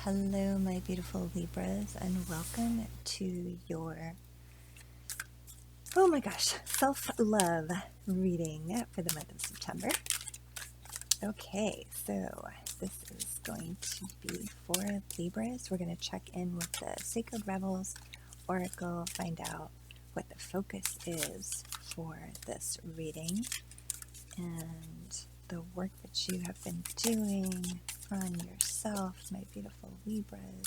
Hello, my beautiful Libras, and welcome to your, self-love reading for the month of September. Okay, so this is going to be for Libras. We're going to check in with the Sacred Rebels Oracle, find out what the focus is for this reading, and the work that you have been doing on yourself, my beautiful Libras.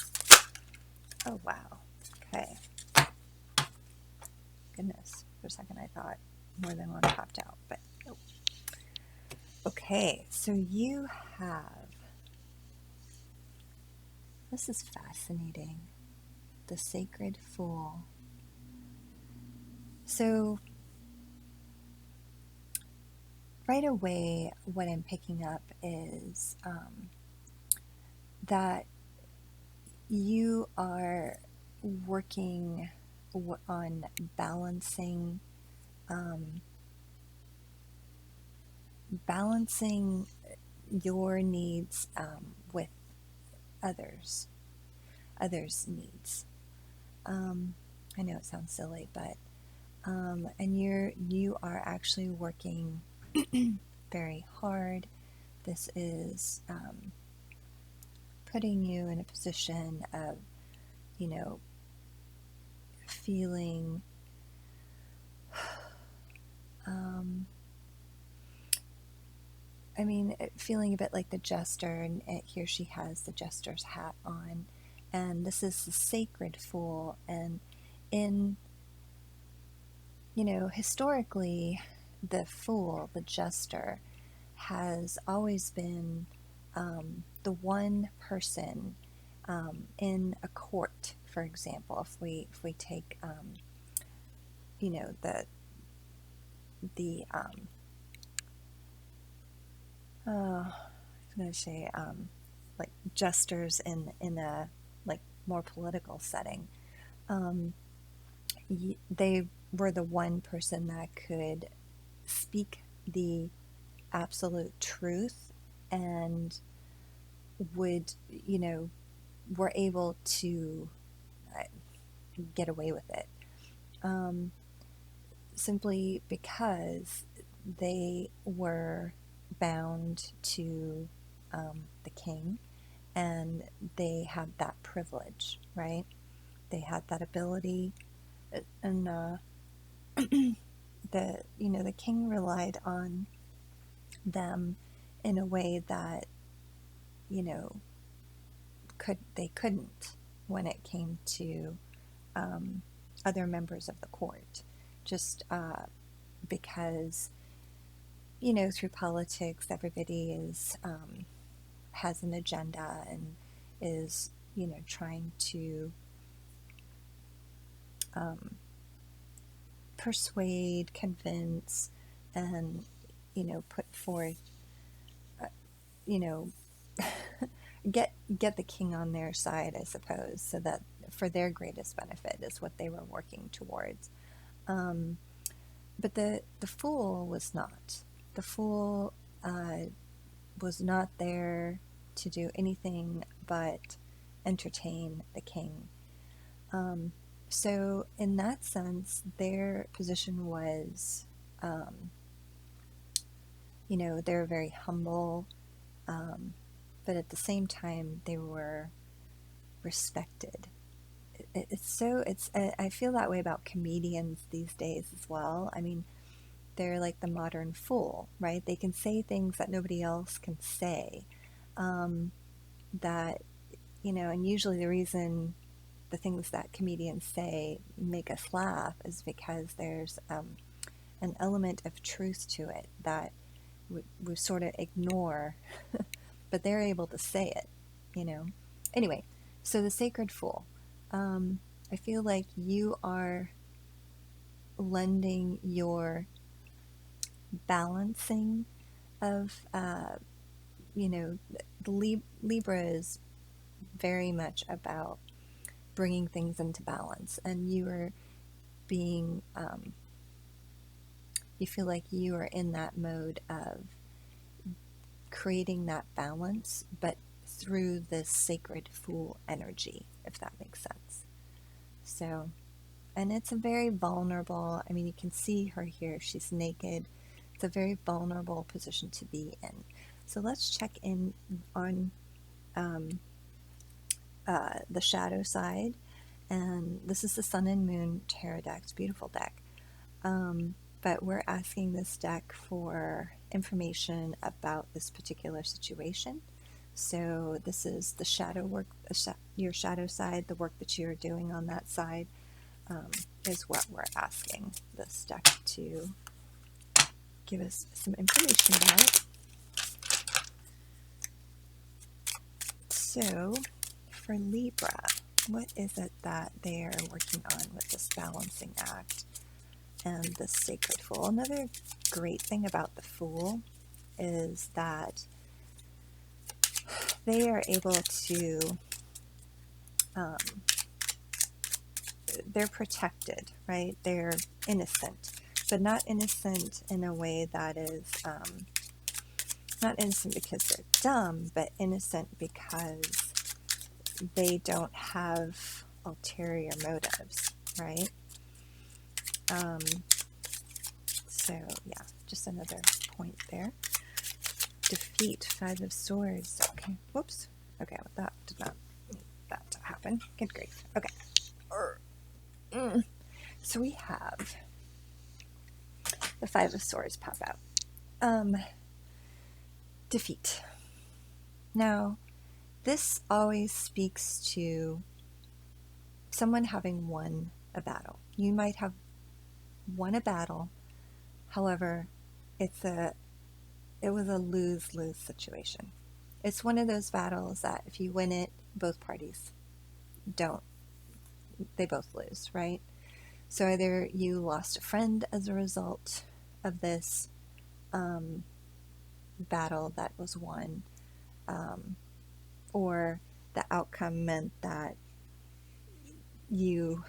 Oh, wow. Okay. Goodness. For a second, I thought more than one popped out, but nope. Okay, so you have, this is fascinating, the Sacred Fool. So right away, what I'm picking up is that you are working on balancing your needs with others' needs. I know it sounds silly, but and you are actually working very hard. This is putting you in a position of, feeling feeling a bit like the jester, and here she has the jester's hat on, and this is the Sacred Fool. And in, historically, the fool, the jester, has always been the one person in a court. For example, if we take the I was going to say like jesters in a like more political setting. They were the one person that could speak the absolute truth and would, were able to get away with it. Simply because they were bound to the king, and they had that privilege, right? They had that ability, and the king relied on them in a way that they couldn't when it came to other members of the court, just because through politics everybody is has an agenda and is trying to persuade, convince, and put forth get the king on their side, I suppose, so that for their greatest benefit is what they were working towards. But the fool was not. The fool was not there to do anything but entertain the king. So in that sense, their position was, they're very humble, but at the same time, they were respected. I feel that way about comedians these days as well. I mean, they're like the modern fool, right? They can say things that nobody else can say. That, and usually the reason the things that comedians say make us laugh is because there's an element of truth to it that we sort of ignore, but they're able to say it, Anyway, so the Sacred Fool. I feel like you are lending your balancing of, Libra is very much about bringing things into balance, and you are being, you feel like you are in that mode of creating that balance, but through this sacred Fool energy, if that makes sense. So, and it's a very vulnerable, I mean, you can see her here, she's naked. It's a very vulnerable position to be in. So let's check in on the shadow side. And this is the Sun and Moon Tarot deck. It's a beautiful deck. But we're asking this deck for information about this particular situation. So this is the shadow work, your shadow side, the work that you're doing on that side, is what we're asking this deck to give us some information about. So for Libra, what is it that they're working on with this balancing act and the sacred Fool? Another great thing about the Fool is that they are able to, they're protected, right? They're innocent, but not innocent in a way that is, not innocent because they're dumb, but innocent because they don't have ulterior motives, right? So yeah, just another point there. Defeat, 5 of Swords. Okay, whoops. Okay, well, that did not need that to happen. Good grief. Okay. So we have the 5 of Swords pop out. Defeat. Now, this always speaks to someone having won a battle. You might have won a battle, however, it was a lose-lose situation. It's one of those battles that if you win it, both parties they both lose, right? So either you lost a friend as a result of this battle that was won, or the outcome meant that you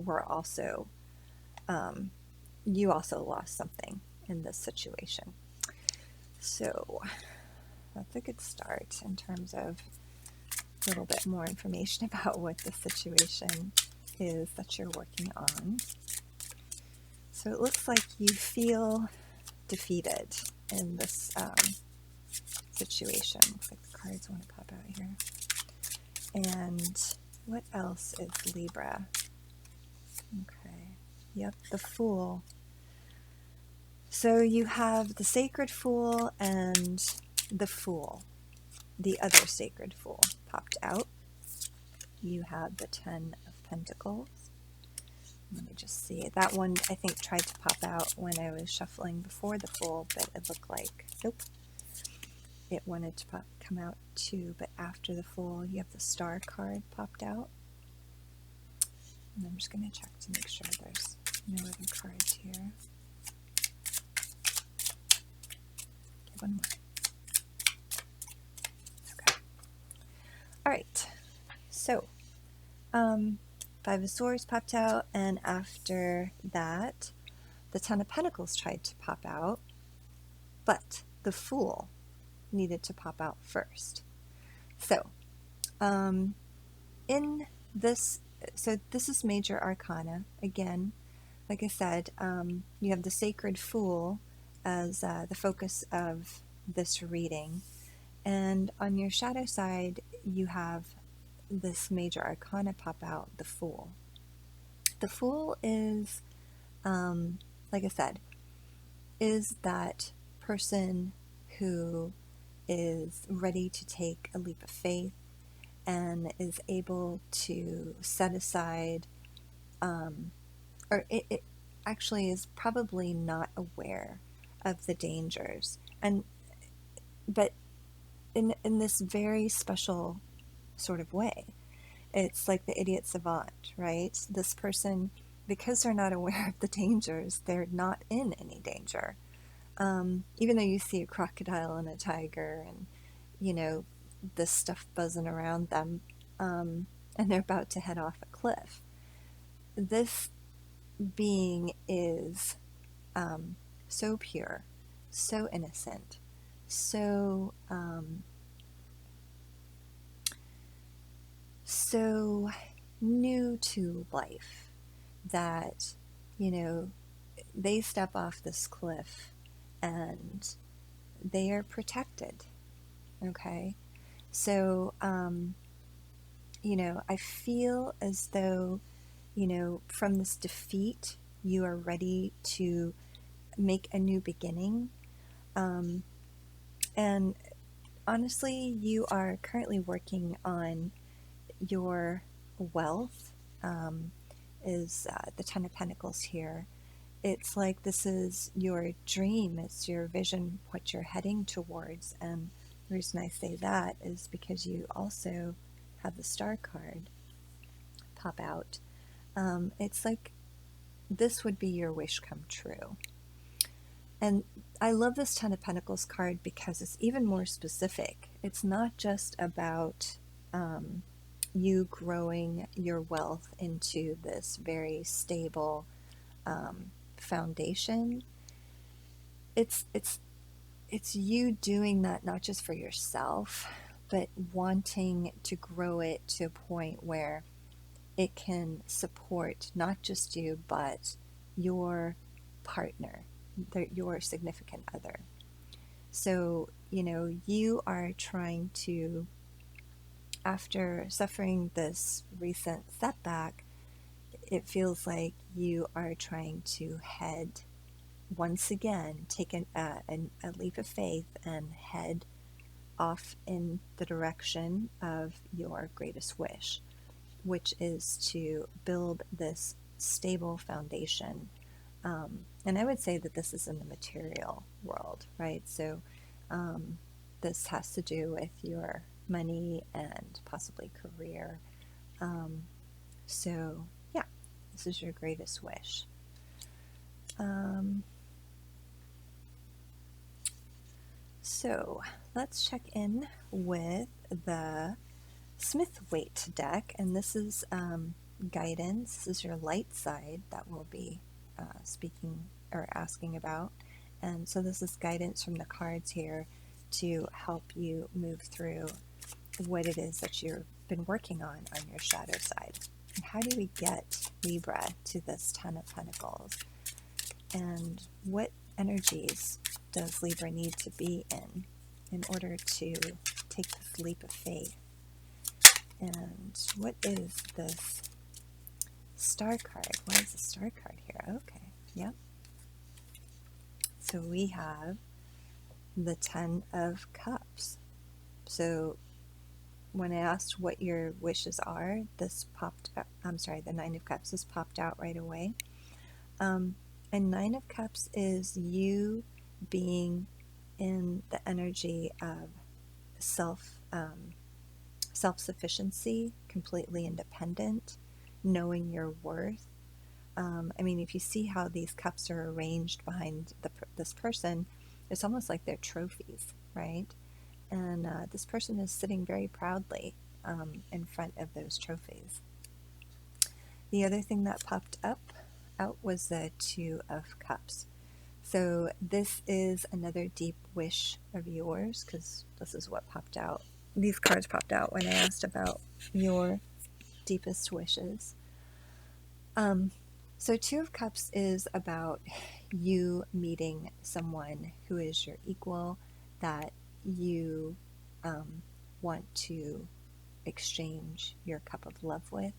were also you also lost something in this situation. So that's a good start in terms of a little bit more information about what the situation is that you're working on. So it looks like you feel defeated in this situation. Looks like the cards want to pop out here. And what else is Libra? Okay. Yep, the Fool. So you have the Sacred Fool and the Fool. The other Sacred Fool popped out. You have the 10 of Pentacles. Let me just see. That one, I think, tried to pop out when I was shuffling before the Fool, but it looked like, nope. It wanted to come out too, but after the Fool, you have the Star card popped out. And I'm just going to check to make sure there's no other cards here. Okay, one more. Okay. All right. So, 5 of Swords popped out, and after that, the 10 of Pentacles tried to pop out, but the Fool needed to pop out first. So, in this, so this is Major Arcana. Again, like I said, you have the Sacred Fool as the focus of this reading, and on your shadow side, you have this Major Arcana pop out, the Fool. The Fool is, like I said, is that person who is ready to take a leap of faith and is able to set aside, or it actually is probably not aware of the dangers, but in this very special sort of way. It's like the idiot savant, right? This person, because they're not aware of the dangers, they're not in any danger. Even though you see a crocodile and a tiger and, you know, this stuff buzzing around them, and they're about to head off a cliff. This being is so pure, so innocent, so so new to life that, you know, they step off this cliff and they are protected. Okay. So, you know, I feel as though, you know, from this defeat, you are ready to make a new beginning. And honestly, you are currently working on your wealth, is the Ten of Pentacles here. It's like this is your dream, it's your vision, what you're heading towards. And the reason I say that is because you also have the Star card pop out. It's like this would be your wish come true. And I love this Ten of Pentacles card because it's even more specific. It's not just about you growing your wealth into this very stable foundation. It's you doing that not just for yourself, but wanting to grow it to a point where it can support not just you, but your partner, your significant other. So, you know, you are trying to, after suffering this recent setback, it feels like you are trying to head once again, take a leap of faith and head off in the direction of your greatest wish, which is to build this stable foundation. And I would say that this is in the material world, right? So this has to do with your money and possibly career. So yeah, this is your greatest wish. So let's check in with the Smith-Waite deck, and this is guidance. This is your light side that we'll be speaking or asking about. And so this is guidance from the cards here to help you move through what it is that you've been working on your shadow side. And how do we get Libra to this Ten of Pentacles? And what energies does Libra need to be in order to take this leap of faith? And what is this Star card? Why is the Star card here? Okay, yep. So we have the Ten of Cups. So when I asked what your wishes are, this popped up, the Nine of Cups, this popped out right away. And Nine of Cups is you being in the energy of self-sufficiency, completely independent, knowing your worth. I mean, if you see how these cups are arranged behind this person, it's almost like they're trophies, right? And this person is sitting very proudly in front of those trophies. The other thing that popped out was the Two of Cups. So this is another deep wish of yours, because this is what popped out. These cards popped out when I asked about your deepest wishes. So Two of Cups is about you meeting someone who is your equal, that you want to exchange your cup of love with.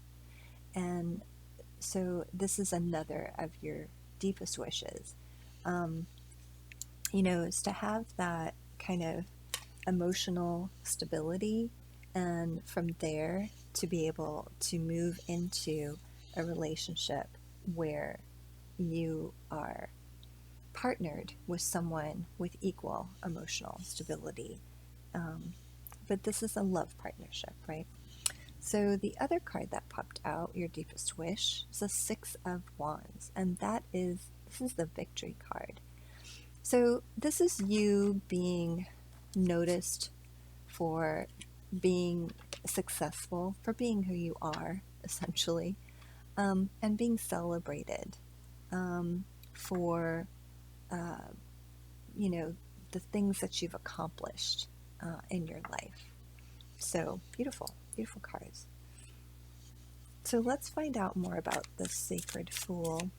And so this is another of your deepest wishes, you know, is to have that kind of emotional stability, and from there to be able to move into a relationship where you are partnered with someone with equal emotional stability. But this is a love partnership, right? So the other card that popped out, your deepest wish, is the Six of Wands, and this is the victory card. So this is you being noticed for being successful, for being who you are, essentially, and being celebrated for, you know, the things that you've accomplished in your life. So beautiful, beautiful cards. So let's find out more about the Sacred Fool.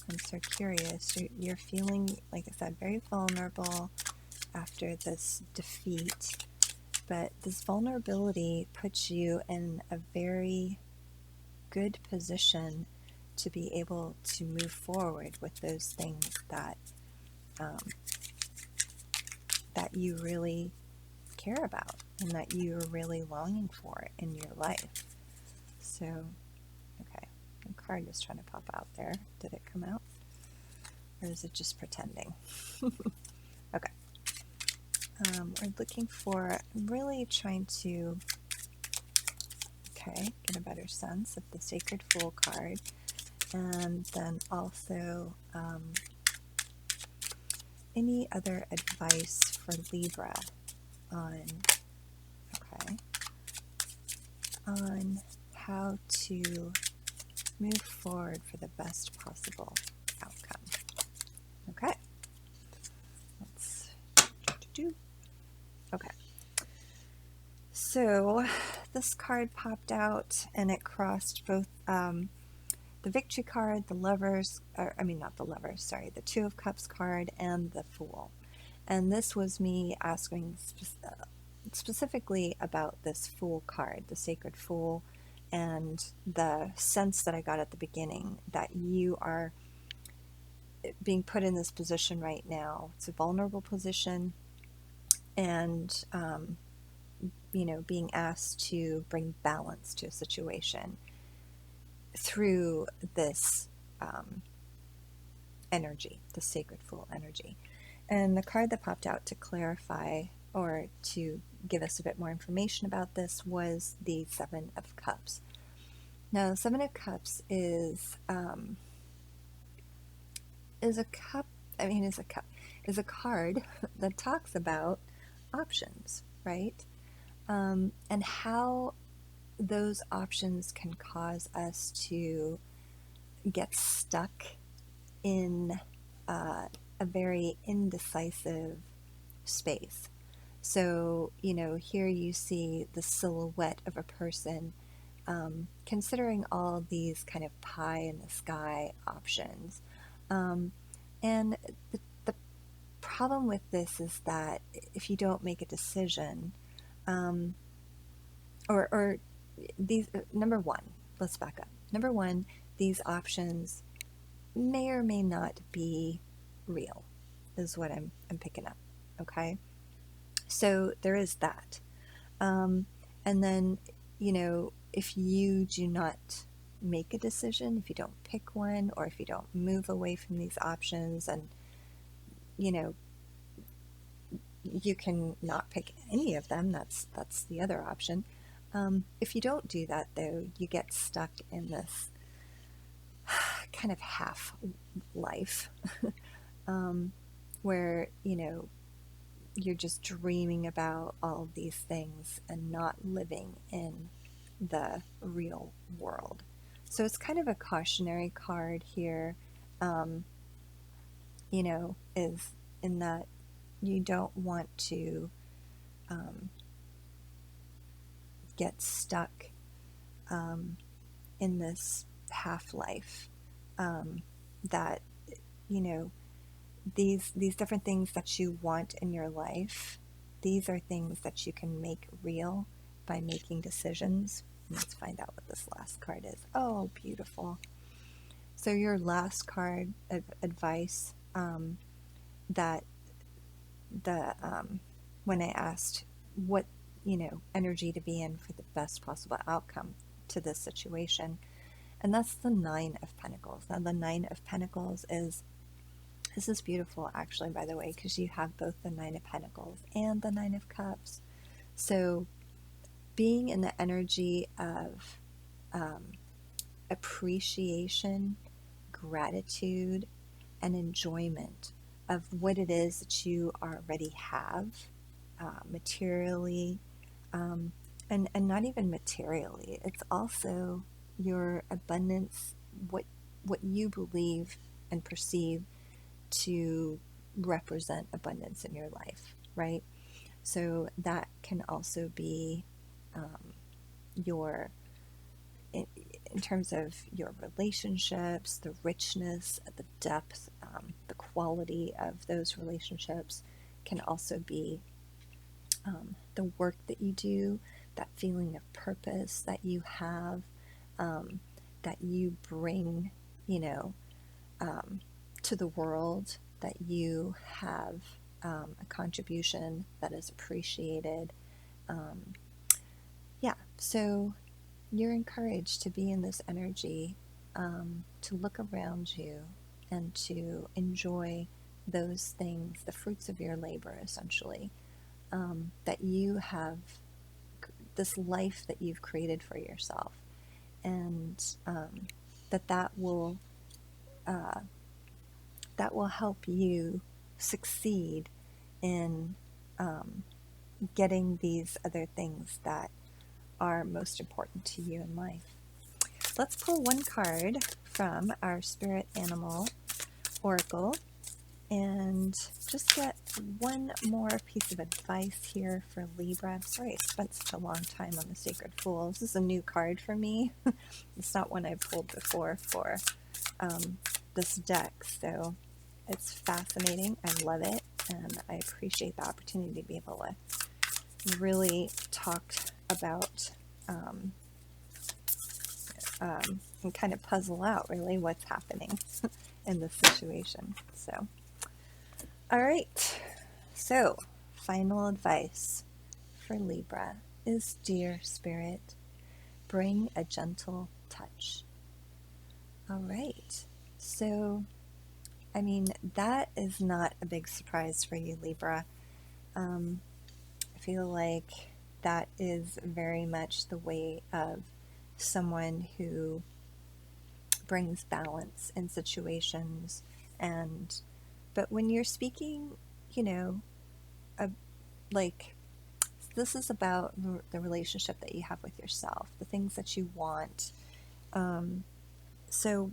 I'm so curious. You're feeling, like I said, very vulnerable after this defeat, but this vulnerability puts you in a very good position to be able to move forward with those things that that you really care about and that you're really longing for in your life. So, okay, the card was trying to pop out there. Did it come out? Or is it just pretending? Okay. We're looking for, really trying to, okay, get a better sense of the Sacred Fool card. And then also any other advice for Libra on, okay, on how to move forward for the best possible outcome. Okay. Let's do. Okay. So this card popped out and it crossed both the Victory card, the Lovers, not the Lovers, sorry, the Two of Cups card and the Fool. And this was me asking specifically about this Fool card, the Sacred Fool, and the sense that I got at the beginning that you are being put in this position right now. It's a vulnerable position, and being asked to bring balance to a situation through this energy, the Sacred Fool energy. And the card that popped out to clarify or to give us a bit more information about this was the Seven of Cups. Now, the Seven of Cups is a card that talks about options, right? And how those options can cause us to get stuck in a very indecisive space. So, here you see the silhouette of a person considering all these kind of pie in the sky options. And the problem with this is that if you don't make a decision, or these, number one, let's back up. Number one, these options may or may not be real, is what I'm picking up. Okay. So there is that. And then, if you do not make a decision, if you don't pick one, or if you don't move away from these options, and, you can not pick any of them, that's the other option. If you don't do that, though, you get stuck in this kind of half life where, you're just dreaming about all of these things and not living in the real world. So it's kind of a cautionary card here, is in that you don't want to get stuck in this half-life, that, these different things that you want in your life, these are things that you can make real by making decisions. Let's find out what this last card is. Oh, beautiful. So your last card of advice, that when I asked what energy to be in for the best possible outcome to this situation, and that's the Nine of Pentacles. Now the Nine of Pentacles is, this is beautiful actually, by the way, because you have both the Nine of Pentacles and the Nine of Cups. So being in the energy of appreciation, gratitude, and enjoyment of what it is that you already have, materially, and not even materially. It's also your abundance, what you believe and perceive to represent abundance in your life, right? So that can also be your, in terms of your relationships, the richness, the depth, the quality of those relationships can also be the work that you do, that feeling of purpose that you have, that you bring, to the world, that you have a contribution that is appreciated. So you're encouraged to be in this energy, to look around you and to enjoy those things, the fruits of your labor, essentially, that you have, this life that you've created for yourself, and that will help you succeed in getting these other things that are most important to you in life. Let's pull one card from our Spirit Animal Oracle and just get one more piece of advice here for Libra. I'm sorry I spent such a long time on the Sacred Fool. This is a new card for me. It's not one I've pulled before for this deck, so it's fascinating. I love it, and I appreciate the opportunity to be able to really talk about and kind of puzzle out really what's happening in this situation. So, all right. So, final advice for Libra is, dear Spirit, bring a gentle touch. All right. So, I mean, that is not a big surprise for you, Libra. I feel like that is very much the way of someone who brings balance in situations. But when you're speaking, like, this is about the relationship that you have with yourself, the things that you want. So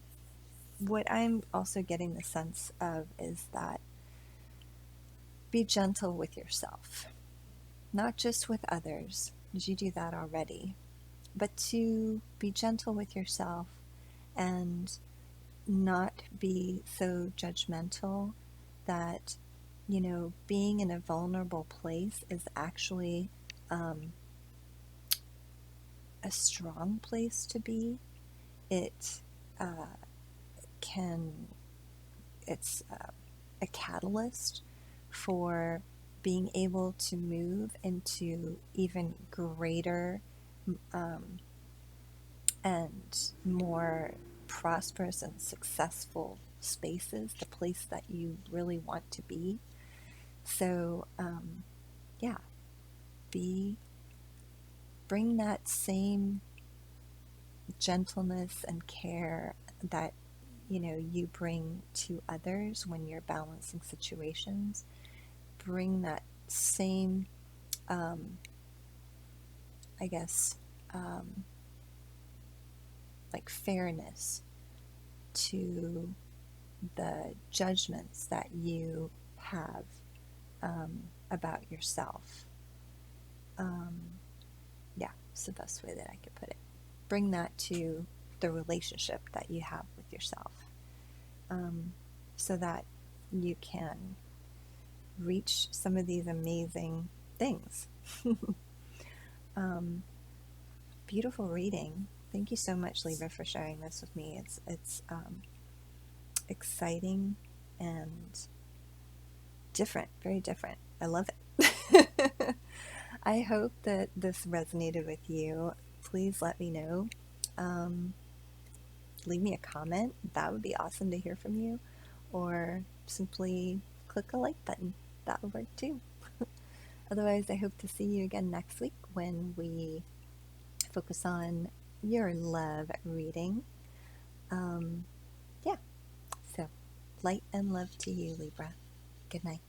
what I'm also getting the sense of is that be gentle with yourself, not just with others, because you do that already, but to be gentle with yourself and not be so judgmental that, being in a vulnerable place is actually a strong place to be. It's a catalyst for being able to move into even greater and more prosperous and successful spaces, the place that you really want to be. So, bring that same gentleness and care that you bring to others when you're balancing situations. Bring that same, like fairness to the judgments that you have about yourself. It's the best way that I could put it. Bring that to the relationship that you have with yourself, so that you can reach some of these amazing things. Beautiful reading. Thank you so much, Libra, for sharing this with me. It's exciting and different, very different. I love it. I hope that this resonated with you. Please let me know. Leave me a comment. That would be awesome to hear from you. Or simply click a like button. That would work too. Otherwise, I hope to see you again next week when we focus on your love reading. So light and love to you, Libra. Good night.